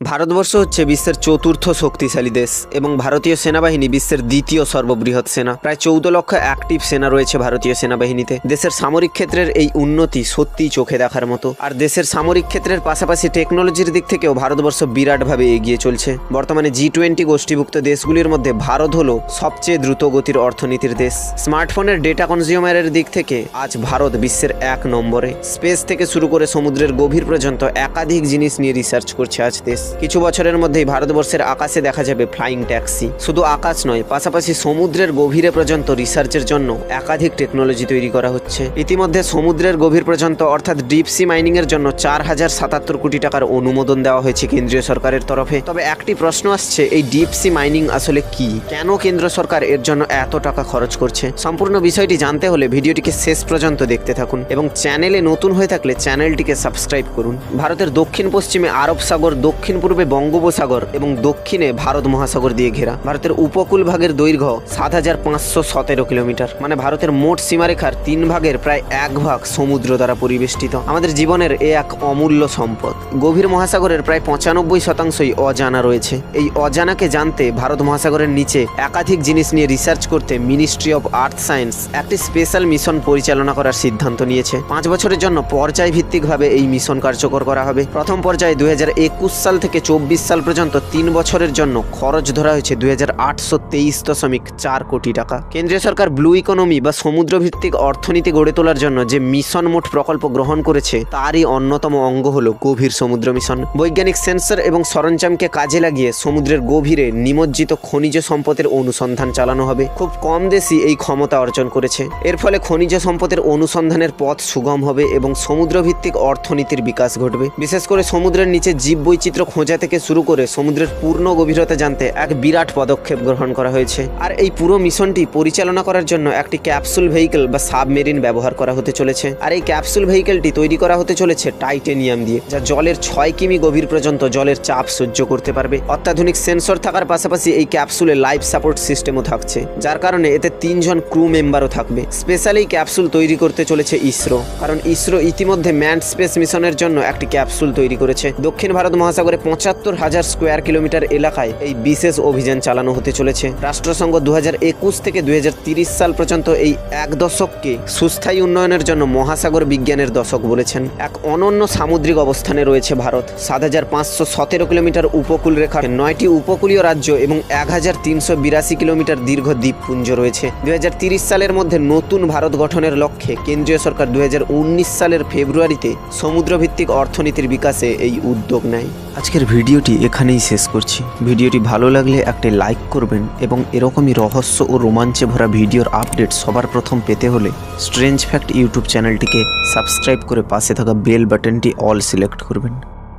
ভারতবর্ষ হচ্ছে বিশ্বের চতুর্থ শক্তিশালী দেশ এবং ভারতীয় সেনাবাহিনী বিশ্বের দ্বিতীয় সর্ববৃহৎ সেনা। প্রায় 14 লক্ষ অ্যাক্টিভ সেনা রয়েছে ভারতীয় সেনাবাহিনীতে। দেশের সামরিক ক্ষেত্রের এই উন্নতি সত্যিই চোখে দেখার মতো। আর দেশের সামরিক ক্ষেত্রের পাশাপাশি টেকনোলজির দিক থেকেও ভারতবর্ষ বিরাটভাবে এগিয়ে চলছে। বর্তমানে G20 গোষ্ঠীভুক্ত দেশগুলির মধ্যে ভারত হলো সবচেয়ে দ্রুত গতির অর্থনীতির দেশ। স্মার্টফোনের ডেটা কনজিউমারের দিক থেকে আজ ভারত বিশ্বের 1 নম্বরে। স্পেস থেকে শুরু করে সমুদ্রের গভীর পর্যন্ত একাধিক জিনিস নিয়ে রিসার্চ করছে আজ দেশ। কিছু বছরের মধ্যেই ভারতবর্ষের আকাশে দেখা যাবে ফ্লাইং ট্যাক্সি। শুধু আকাশ নয়, পাশাপাশি সমুদ্রের গভীরে পর্যন্ত রিসার্চের জন্য একাধিক টেকনোলজি তৈরি করা হচ্ছে। ইতিমধ্যে সমুদ্রের গভীর পর্যন্ত অর্থাৎ ডিপ সি মাইনিং এর জন্য 4077 কোটি টাকার অনুমোদন দেওয়া হয়েছে কেন্দ্রীয় সরকারের তরফে। তবে একটি প্রশ্ন আসছে, এই ডিপ সি মাইনিং আসলে কি? কেন কেন্দ্র সরকার এর জন্য এত টাকা খরচ করছে? সম্পূর্ণ বিষয়টি জানতে হলে ভিডিওটিকে শেষ পর্যন্ত দেখতে থাকুন এবং চ্যানেলে নতুন হয়ে থাকলে চ্যানেলটিকে সাবস্ক্রাইব করুন। ভারতের দক্ষিণ পশ্চিমে আরব সাগর, দক্ষিণ পূর্বে বঙ্গোপসাগর এবং দক্ষিণে ভারত মহাসাগর দিয়ে ঘেরা। ভারতের উপকূল ভাগের দৈর্ঘ্য 7517 কিলোমিটার, মানে ভারতের মোট সীমারেখার 3 ভাগের প্রায় 1 ভাগ সমুদ্র দ্বারা পরিবেষ্টিত। আমাদের জীবনের এ এক অমূল্য সম্পদ। গভীর মহাসাগরের প্রায় 95%ই অজানা রয়েছে। এই অজানাকে জানতে ভারত মহাসাগরের নিচে একাধিক জিনিস নিয়ে রিসার্চ করতে মিনিস্ট্রি অফ আর্থ সায়েন্স একটি স্পেশাল মিশন পরিচালনা করার সিদ্ধান্ত নিয়েছে। 5 বছরের জন্য পর্যায়ভিত্তিকভাবে এই মিশন কার্যকর করা হবে। প্রথম পর্যায়ে 2021 সাল থেকে 24 সাল পর্যন্ত 3 বছরের জন্য খরচ ধরা হয়েছে 2823.4 কোটি টাকা। কেন্দ্রীয় সরকার ব্লু ইকোনমি বা সমুদ্রভিত্তিক অর্থনীতি গড়ে তোলার জন্য যে মিশন মোট প্রকল্প গ্রহণ করেছে তারই অন্যতম অঙ্গ হলো গভীর সমুদ্র মিশন। বৈজ্ঞানিক সেন্সর এবং সরঞ্জামকে কাজে লাগিয়ে সমুদ্রের গভীরে নিমজ্জিত খনিজ সম্পদের অনুসন্ধান চালানো হবে। খুব কম দেশই এই ক্ষমতা অর্জন করেছে। এর ফলে খনিজ সম্পদের অনুসন্ধানের পথ সুগম হবে এবং সমুদ্রভিত্তিক অর্থনীতির বিকাশ ঘটবে। বিশেষ করে সমুদ্রের নিচে জীববৈচিত্র্য খোঁজা থেকে শুরু করে সমুদ্রের পূর্ণ গভীরতা জানতে এক বিরাট পদক্ষেপ গ্রহণ করা হয়েছে। আর এই পুরো মিশনটি পরিচালনা করার জন্য একটি ক্যাপসুল ভেহিকেল বা সাবমেরিন ব্যবহার করা হতে চলেছে। আর এই ক্যাপসুল ভেহিকেলটি তৈরি করা হতে চলেছে টাইটেনিয়াম দিয়ে, যা জলের 6 কিমি গভীর পর্যন্ত জলের চাপ সহ্য করতে পারবে। অত্যাধুনিক সেন্সর থাকার পাশাপাশি এই ক্যাপসুলে লাইফ সাপোর্ট সিস্টেমও থাকছে, যার কারণে এতে 3 জন ক্রু মেম্বারও থাকবে। স্পেশাল এই ক্যাপসুল তৈরি করতে চলেছে ইসরো, কারণ ইসরো ইতিমধ্যে ম্যানড স্পেস মিশনের জন্য একটি ক্যাপসুল তৈরি করেছে। দক্ষিণ ভারত মহাসাগরে 75,000 স্কোয়ার কিলোমিটার এলাকায় এই বিশেষ অভিযান চালানো হতে চলেছে। রাষ্ট্রসংঘ 2021 থেকে 2030 সাল পর্যন্ত এই 1 দশককে সুস্থায়ী উন্নয়নের জন্য মহাসাগর বিজ্ঞানের দশক বলেছেন। এক অনন্য সামুদ্রিক অবস্থানে রয়েছে ভারত। 7517 কিলোমিটার উপকূল রেখা, 9টি উপকূলীয় রাজ্য এবং 1382 কিলোমিটার দীর্ঘ দ্বীপপুঞ্জ রয়েছে। 2030 সালের মধ্যে নতুন ভারত গঠনের লক্ষ্যে কেন্দ্রীয় সরকার 2019 সালের ফেব্রুয়ারিতে সমুদ্রভিত্তিক অর্থনীতির বিকাশে এই উদ্যোগ নেয়। আজকের ভিডিওটি এখানেই শেষ করছি। ভিডিওটি ভালো লাগলে একটি লাইক করবেন এবং এরকমই রহস্য ও রোমাঞ্চে ভরা ভিডিওর আপডেট সবার প্রথম পেতে হলে স্ট্রেঞ্জ ফ্যাক্ট ইউটিউব চ্যানেলটিকে সাবস্ক্রাইব করে পাশে থাকা বেল বাটনটি অল সিলেক্ট করবেন।